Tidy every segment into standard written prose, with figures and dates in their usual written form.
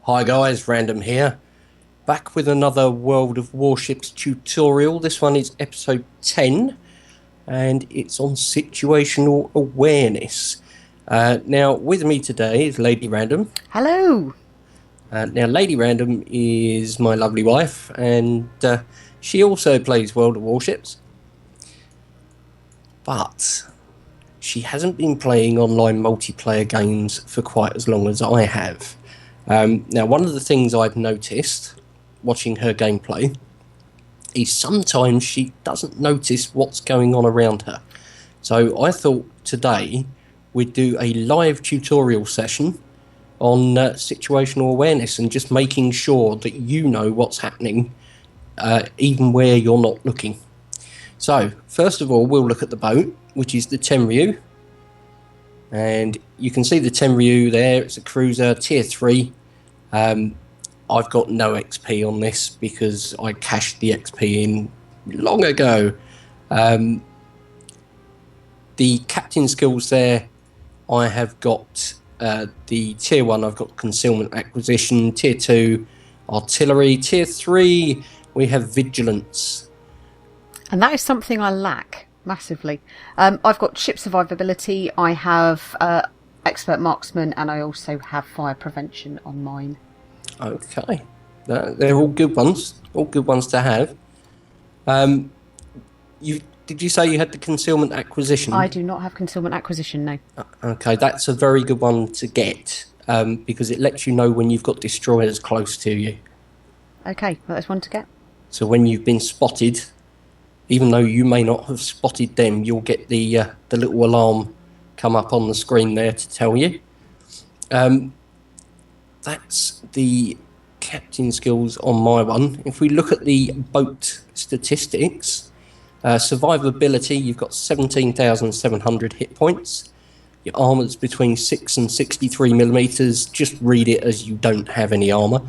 Hi guys, Random here, back with another World of Warships tutorial. This one is episode 10 and it's on situational awareness. Now with me today is Lady Random. Hello. Now Lady Random is my lovely wife and she also plays World of Warships, but she hasn't been playing online multiplayer games for quite as long as I have. Now, one of the things I've noticed watching her gameplay is sometimes she doesn't notice what's going on around her. So I thought today we'd do a live tutorial session on situational awareness and just making sure that you know what's happening even where you're not looking. So, first of all, we'll look at the boat, which is the Tenryu. And you can see the Tenryu there. It's a cruiser, tier 3. I've got no XP on this because I cashed the XP in long ago. The captain skills there, I have got the tier 1, I've got concealment acquisition, tier 2, artillery, tier 3, we have vigilance. And that is something I lack massively. I've got ship survivability, I have expert marksman, and I also have fire prevention on mine. Okay, they're all good ones. All good ones to have. Did you say you had the concealment acquisition? I do not have concealment acquisition, no. Okay, that's a very good one to get because it lets you know when you've got destroyers close to you. Okay, well, that's one to get. So when you've been spotted, even though you may not have spotted them, you'll get the little alarm come up on the screen there to tell you. That's the captain skills on my one. If we look at the boat statistics, survivability, you've got 17,700 hit points. Your armour's between 6 and 63 millimeters. Just read it as you don't have any armour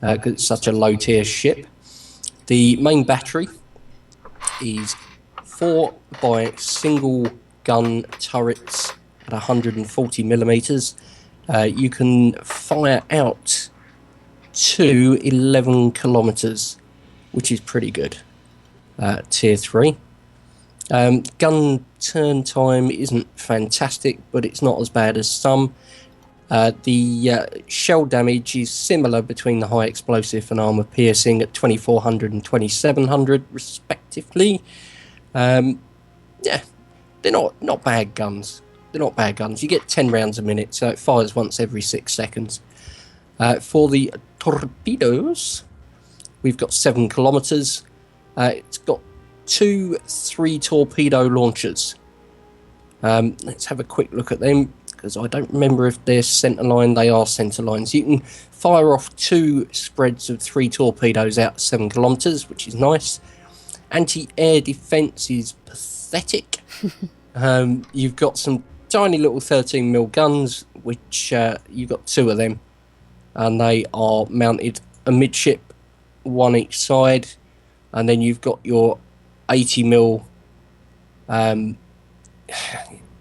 because it's such a low tier ship. The main battery is 4 by single gun turrets at 140 millimeters. You can fire out to 11 kilometers, which is pretty good. Tier 3. Gun turn time isn't fantastic, but it's not as bad as some. The shell damage is similar between the high explosive and armor piercing at 2400 and 2700 respectively. Yeah, they're not bad guns. They're not bad guns. You get 10 rounds a minute, so it fires once every 6 seconds. For the torpedoes, we've got 7 kilometers. It's got 2 3 torpedo launchers. Let's have a quick look at them, because I don't remember if they're centerline. They are centerlines. You can fire off 2 spreads of 3 torpedoes out 7 kilometers, which is nice. Anti-air defense is pathetic. You've got some tiny little 13mm guns, which you've got 2 of them, and they are mounted amidship, 1 each side, and then you've got your 80mm.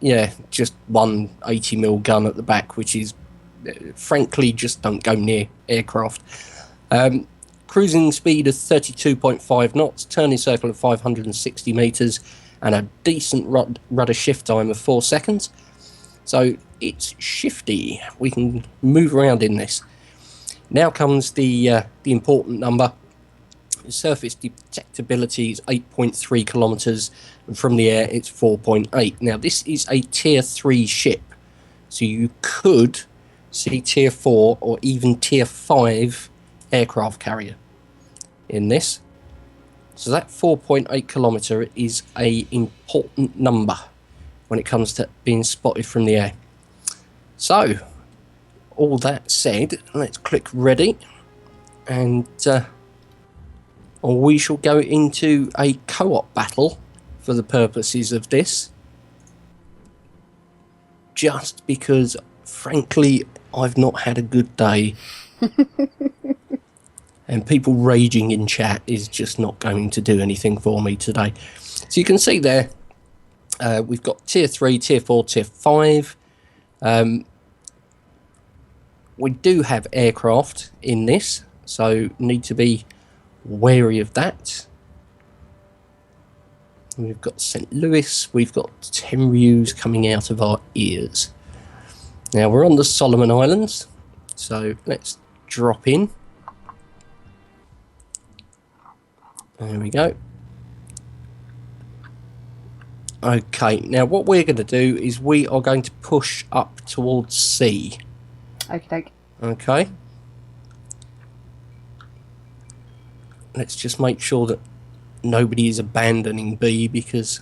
Yeah, just 1 80mm gun at the back, which is, frankly, just don't go near aircraft. Cruising speed of 32.5 knots, turning circle of 560 metres, and a decent rudder shift time of 4 seconds. So it's shifty. We can move around in this. Now comes the important number. Surface detectability is 8.3 kilometers, and from the air it's 4.8. Now this is a tier 3 ship, so you could see tier 4 or even tier 5 aircraft carrier in this. So that 4.8 kilometer is a important number when it comes to being spotted from the air. So all that said, let's click ready, and we shall go into a co-op battle for the purposes of this. Just because, frankly, I've not had a good day. And people raging in chat is just not going to do anything for me today. So you can see there, we've got tier 3, tier 4, tier 5. We do have aircraft in this, so need to be wary of that. We've got St. Louis, we've got Tenryus coming out of our ears. Now we're on the Solomon Islands, so let's drop in. There we go. Okay, now what we're going to do is we are going to push up towards C. Okey-doke. Okay. Let's just make sure that nobody is abandoning B, because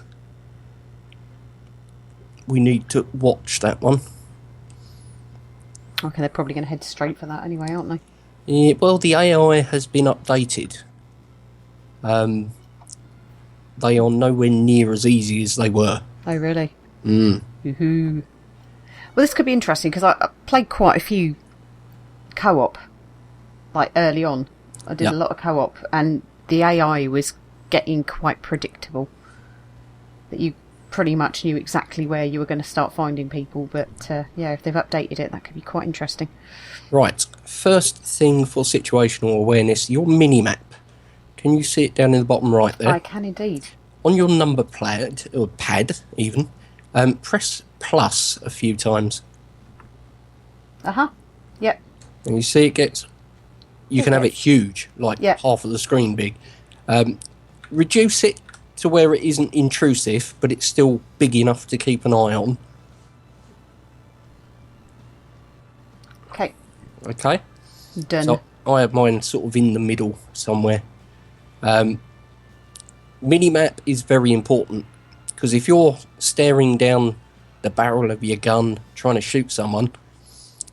we need to watch that one. Okay, they're probably going to head straight for that anyway, aren't they? Yeah, well, the AI has been updated. They are nowhere near as easy as they were. Oh, really? Mm. Well, this could be interesting because I played quite a few co-op, like early on. I did a lot of co-op, and the AI was getting quite predictable. That you pretty much knew exactly where you were going to start finding people, but yeah, if they've updated it, that could be quite interesting. Right, first thing for situational awareness, your mini-map. Can you see it down in the bottom right there? I can indeed. On your number pad, or pad even, press plus a few times. Yep. And you see it gets... You can have it huge, like half of the screen big. Reduce it to where it isn't intrusive, but it's still big enough to keep an eye on. Okay. Okay. Done. So I have mine sort of in the middle somewhere. Minimap is very important, because if you're staring down the barrel of your gun trying to shoot someone,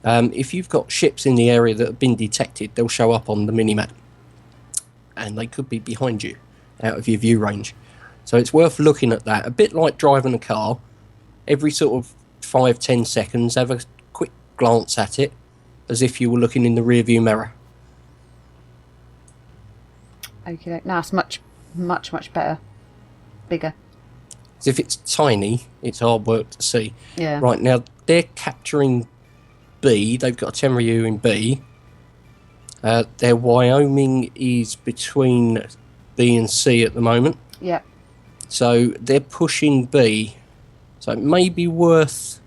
if you've got ships in the area that have been detected, they'll show up on the minimap, and they could be behind you, out of your view range. So it's worth looking at that. A bit like driving a car, every sort of 5-10 seconds, have a quick glance at it, as if you were looking in the rear view mirror. Okay, now it's much better. Bigger. As if it's tiny, it's hard work to see. Yeah. Right, now they're capturing B. They've got a Tenryu in B. Their Wyoming is between B and C at the moment. Yeah. So they're pushing B. So it may be worth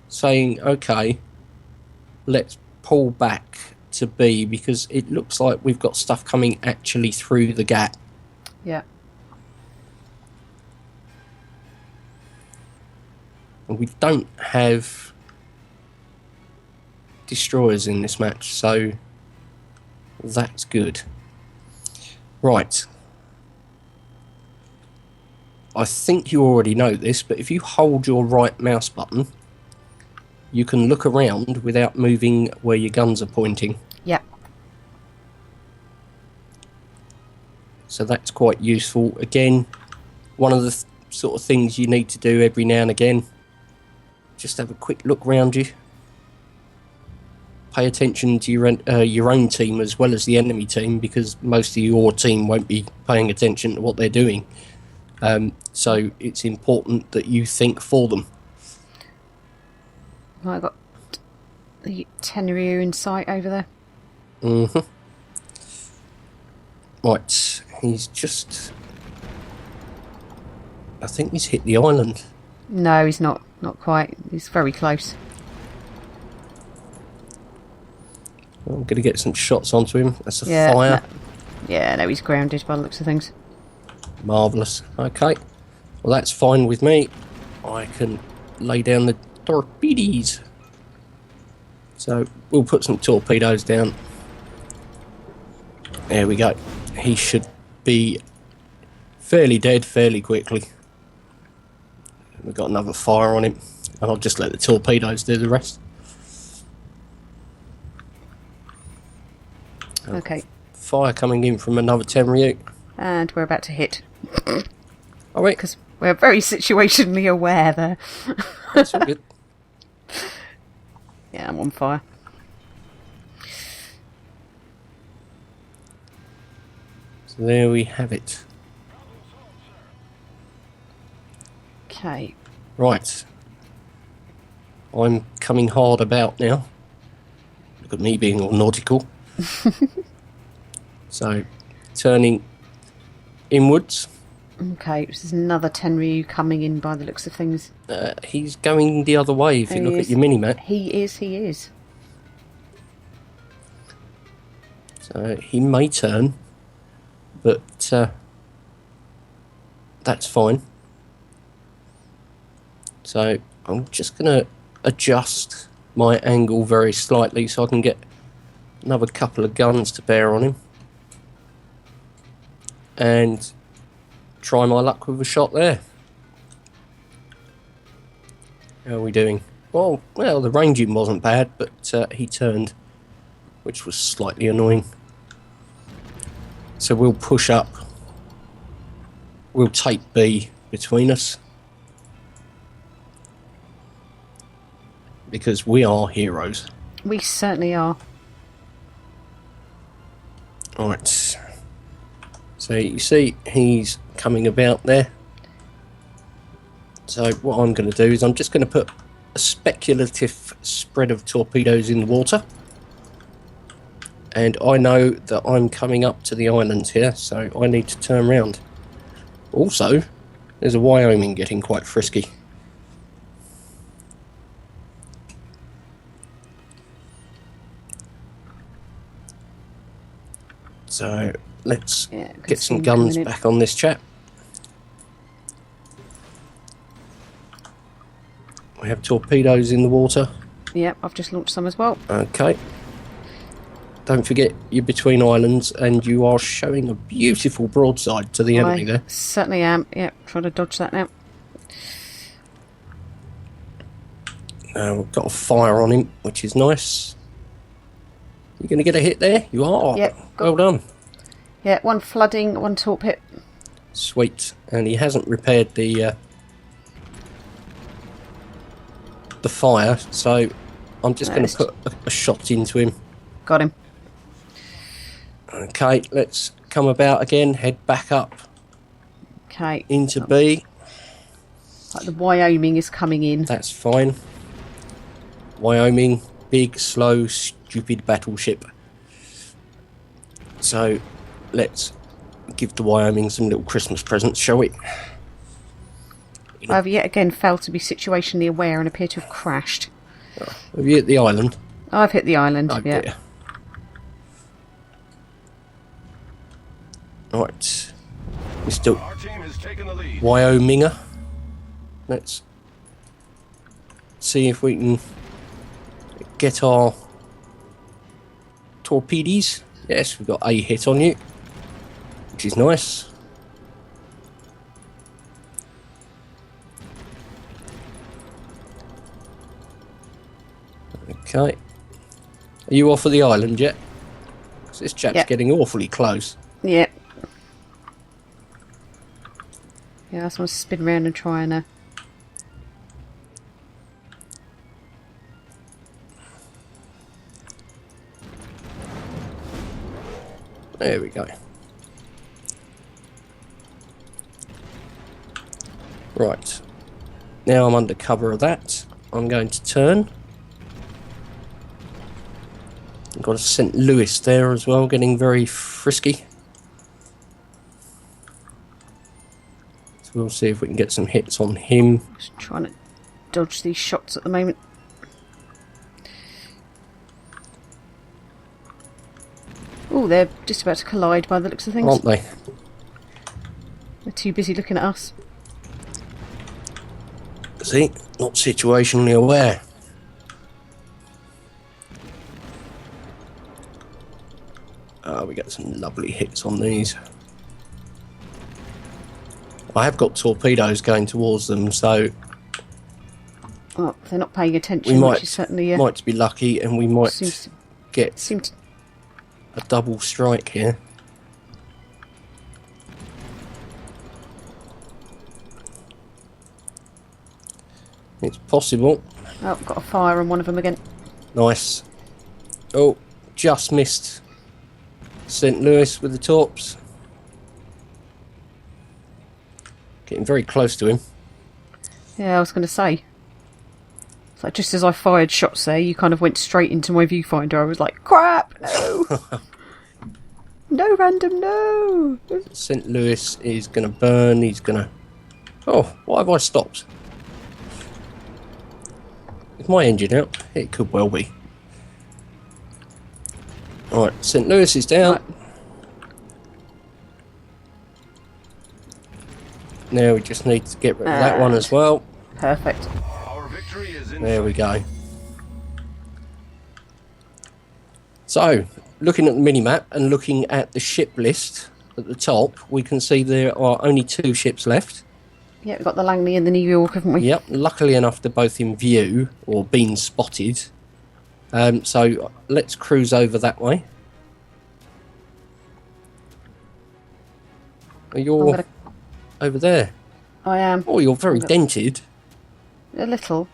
saying, okay, let's pull back to B, because it looks like we've got stuff coming actually through the gap. Yeah. And we don't have destroyers in this match, so that's good. Right. I think you already know this, but if you hold your right mouse button, you can look around without moving where your guns are pointing. Yeah. So that's quite useful. Again, one of the sort of things you need to do every now and again, just have a quick look around you. Pay attention to your own team as well as the enemy team, because most of your team won't be paying attention to what they're doing. So it's important that you think for them. Well, I got the Tenryu in sight over there. Mm-hmm. Right, he's just... I think he's hit the island. No, he's not. Not quite. He's very close. I'm going to get some shots onto him. That's a fire. No, he's grounded by the looks of things. Marvellous. Okay. Well, that's fine with me. I can lay down the torpedoes. So we'll put some torpedoes down. There we go. He should be fairly dead fairly quickly. We've got another fire on him, and I'll just let the torpedoes do the rest. Okay. Fire coming in from another Tenryu. And we're about to hit. Oh wait, Because we're very situationally aware there. that's all good. Yeah, I'm on fire. So there we have it. Okay. Right. I'm coming hard about now. Look at me being all nautical. So, turning inwards. Okay, this is another Tenryu coming in by the looks of things. He's going the other way if you look at your mini-map. He is. So, he may turn, but that's fine. So, I'm just going to adjust my angle very slightly so I can get another couple of guns to bear on him. And try my luck with a shot there. How are we doing? Well, the ranging wasn't bad, but he turned, which was slightly annoying. So we'll push up. We'll take B between us. Because we are heroes. We certainly are. Alright. So you see he's coming about there. So what I'm going to do is I'm just going to put a speculative spread of torpedoes in the water. And I know that I'm coming up to the islands here, so I need to turn around. Also, there's a Wyoming getting quite frisky. So let's get some guns back on this chap. We have torpedoes in the water. Yep, I've just launched some as well. Okay. Don't forget you're between islands and you are showing a beautiful broadside to the enemy there. Certainly am. Yep, trying to dodge that now. We've got a fire on him, which is nice. You going to get a hit there? You are. Yep. Well done. Yeah, one flooding, one torp hit. Sweet. And he hasn't repaired the fire, so I'm just going to put a shot into him. Got him. Okay, let's come about again, head back up. Okay. Into B. Like the Wyoming is coming in. That's fine. Wyoming, big, slow, stupid battleship. So, let's give the Wyoming some little Christmas presents, shall we? I've yet again failed to be situationally aware and appear to have crashed. Have you hit the island? I've hit the island, yeah. Dear. Right. We're still Wyominger. Let's see if we can get our torpedoes. Yes, we've got a hit on you, which is nice. Okay. Are you off of the island yet? 'Cause this chap's getting awfully close. Yeah. Yeah, I just want to spin around and try and... There we go. Right. Now I'm under cover of that. I'm going to turn. I've got a St. Louis there as well, getting very frisky. So we'll see if we can get some hits on him. Just trying to dodge these shots at the moment. Oh, they're just about to collide by the looks of things. Aren't they? They're too busy looking at us. See? Not situationally aware. We get some lovely hits on these. I have got torpedoes going towards them, so Well, they're not paying attention, which is certainly... might be lucky, and we might get seem a double strike here. It's possible. Oh, got a fire on one of them again. Nice. Oh, just missed St. Louis with the torps. Getting very close to him. Yeah, I was going to say. So just as I fired shots there, you kind of went straight into my viewfinder. I was like, crap, no! No, random, no! St. Louis is going to burn. He's going to... Oh, why have I stopped? Is my engine out? It could well be. Alright, St. Louis is down. Right. Now we just need to get rid of that one as well. Perfect. Our victory is in There we go. So, looking at the minimap and looking at the ship list at the top, we can see there are only 2 ships left. Yeah, we've got the Langley and the New York, haven't we? Yep, luckily enough they're both in view, or been spotted. So, let's cruise over that way. You're over there. I am. Oh, you're very dented. A little.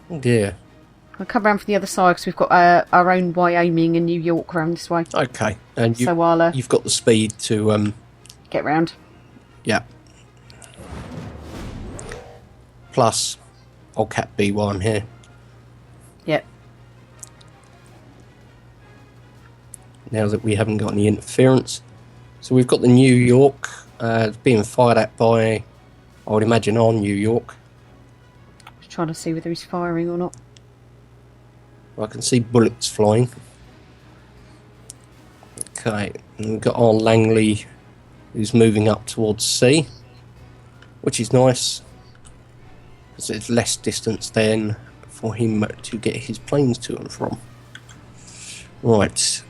Oh dear. I'll come round from the other side because we've got our own Wyoming and New York round this way. Okay, and So I'll you've got the speed to... get round. Yeah. Plus, I'll cap B while I'm here. Yep. Now that we haven't got any interference. So we've got the New York being fired at by, I would imagine, on New York. Just trying to see whether he's firing or not. I can see bullets flying. Okay, and we've got our Langley who's moving up towards C, which is nice because there's less distance then for him to get his planes to and from. Right,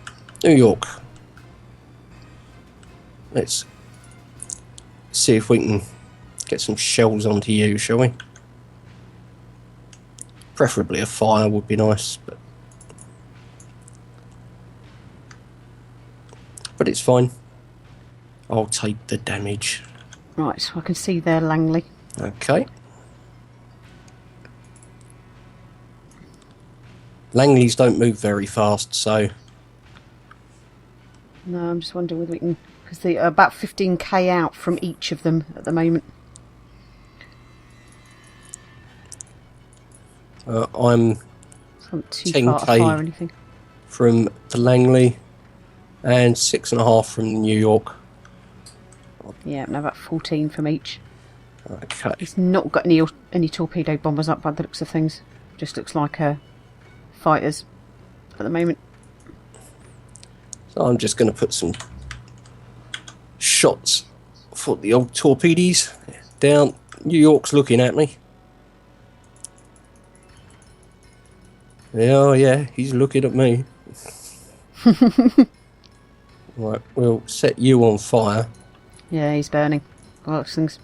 New York. Let's see if we can get some shells onto you, shall we? Preferably a fire would be nice, but it's fine. I'll take the damage. Right, so I can see there Langley. Okay. Langleys don't move very fast, so... No, I'm just wondering whether we can... Because they're about 15k out from each of them at the moment. I'm So I'm not too far to fire anything. from the Langley and 6.5 from the New York. Yeah, no, about 14 from each. Okay. He's not got any torpedo bombers up by the looks of things. Just looks like fighters at the moment. So I'm just going to put some shots for the old torpedoes down. New York's looking at me. Oh yeah, he's looking at me. Right, we'll set you on fire. Yeah, he's burning. Well, those things.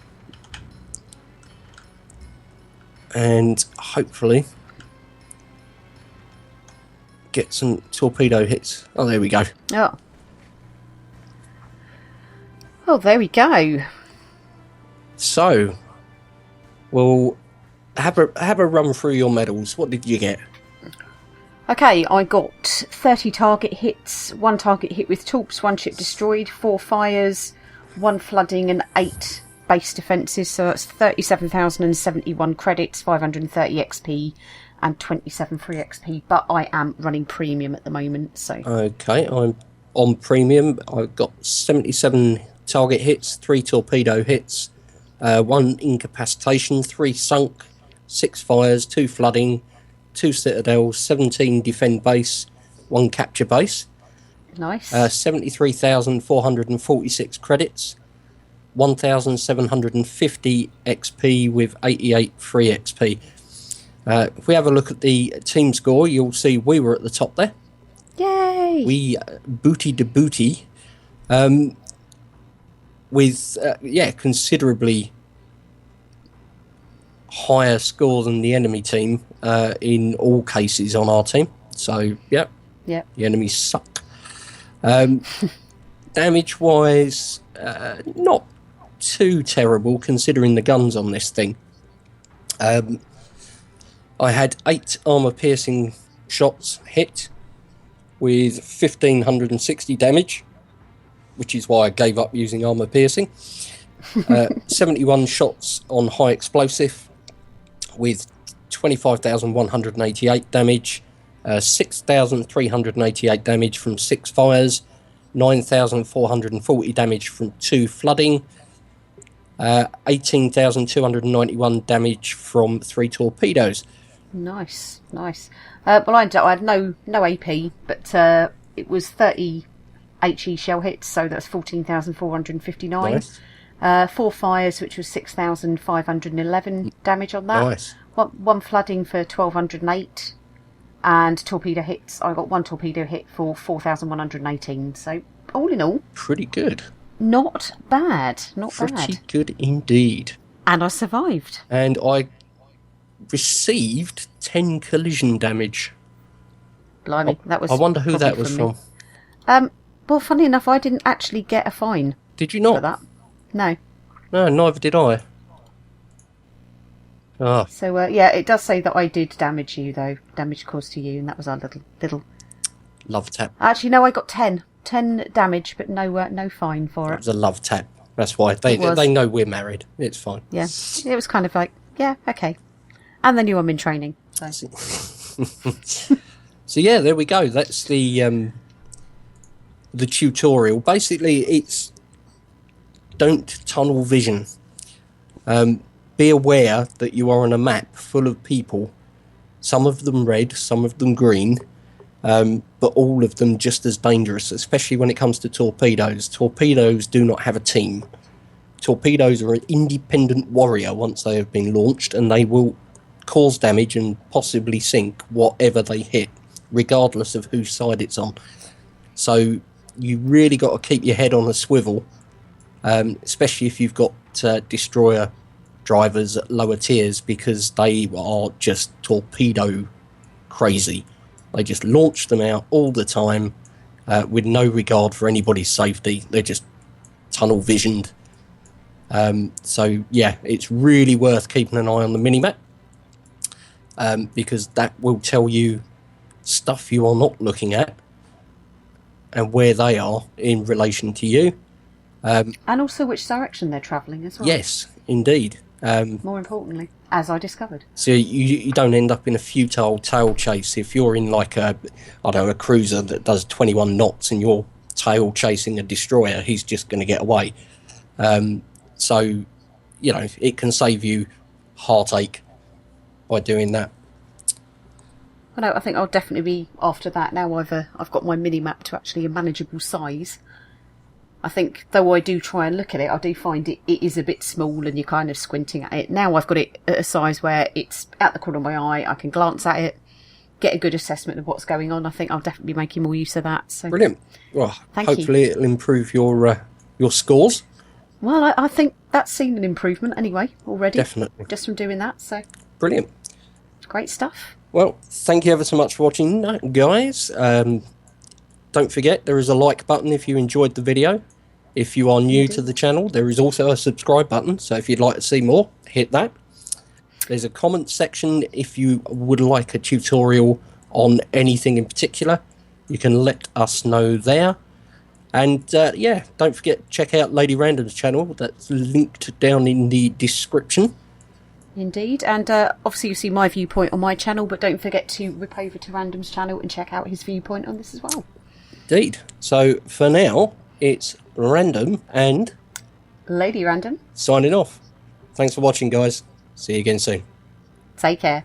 And hopefully get some torpedo hits. Oh, there we go. Oh. Oh, there we go. So, we'll have a run through your medals. What did you get? Okay, I got 30 target hits, 1 target hit with torps, 1 ship destroyed, 4 fires, 1 flooding and 8 base defences. So that's 37,071 credits, 530 XP and 27 free XP. But I am running premium at the moment, so... Okay, I'm on premium. I've got 77 target hits, 3 torpedo hits, 1 incapacitation, 3 sunk, 6 fires, 2 flooding, 2 citadels, 17 defend base, 1 capture base. Nice. 73,446 credits, 1,750 XP with 88 free XP. If we have a look at the team score, you'll see we were at the top there. Yay! We booty to booty with, considerably higher score than the enemy team in all cases on our team. So, yep. Yep. The enemies suck. Damage-wise, not too terrible considering the guns on this thing. I had 8 armour-piercing shots hit with 1,560 damage, which is why I gave up using armour-piercing. 71 shots on high explosive with 25,188 damage, 6,388 damage from 6 fires, 9,440 damage from 2 flooding, 18,291 damage from 3 torpedoes. Nice. Well, I had no AP, but it was 30 HE shell hits, so that's 14,459. Nice. 4 fires, which was 6,511 damage on that. Nice. One flooding for 1,208, and torpedo hits. I got 1 torpedo hit for 4,118. So all in all, Pretty good. not bad. Pretty good indeed. And I survived. And I received 10 collision damage. Blimey, that was. I wonder who that probably was me. from. Well, funny enough, I didn't actually get a fine Did you for not? that. No. No, neither did I. Ah, So yeah, it does say that I did damage you, though. Damage caused to you, and that was our little. love tap. Actually, no, I got 10 damage, but no fine for It it. was a love tap. That's why they was. know we're married. It's fine. Yeah, it was kind of like, yeah, okay. And they knew I'm in training. So. So yeah, there we go. That's the tutorial. Basically, it's don't tunnel vision. Be aware that you are on a map full of people. Some of them red, some of them green, but all of them just as dangerous, especially when it comes to torpedoes. Torpedoes do not have a team. Torpedoes are an independent warrior once they have been launched, and they will cause damage and possibly sink whatever they hit, regardless of whose side it's on. So you really got to keep your head on a swivel, especially if you've got destroyer drivers at lower tiers, because they are just torpedo crazy. They just launch them out all the time with no regard for anybody's safety. They're just tunnel visioned. So yeah, it's really worth keeping an eye on the minimap, because that will tell you stuff you are not looking at and where they are in relation to you. And also which direction they're travelling as well. Yes, indeed. More importantly, as I discovered. So you don't end up in a futile tail chase. If you're in like a cruiser that does 21 knots and you're tail chasing a destroyer, he's just going to get away. So, it can save you heartache by doing that. Well, no, I think I'll definitely be after that. Now I've got my mini map to actually a manageable size. I think, though I do try and look at it, I do find it is a bit small and you're kind of squinting at it. Now I've got it at a size where it's at the corner of my eye, I can glance at it, get a good assessment of what's going on. I think I'll definitely be making more use of that. So Brilliant. Well, Thank you. hopefully it'll improve your scores. Well, I think that's seen an improvement anyway already. Definitely. Just from doing that, so Brilliant. great stuff. Well, thank you ever so much for watching, guys. Don't forget, there is a like button if you enjoyed the video. If you are new to the channel, there is also a subscribe button. So if you'd like to see more, hit that. There's a comment section if you would like a tutorial on anything in particular. You can let us know there. And yeah, don't forget, check out Lady Random's channel. That's linked down in the description. Indeed, and obviously you see my viewpoint on my channel, but don't forget to whip over to Random's channel and check out his viewpoint on this as well. Indeed. So for now, it's Random and Lady Random, signing off. Thanks for watching, guys. See you again soon. take care.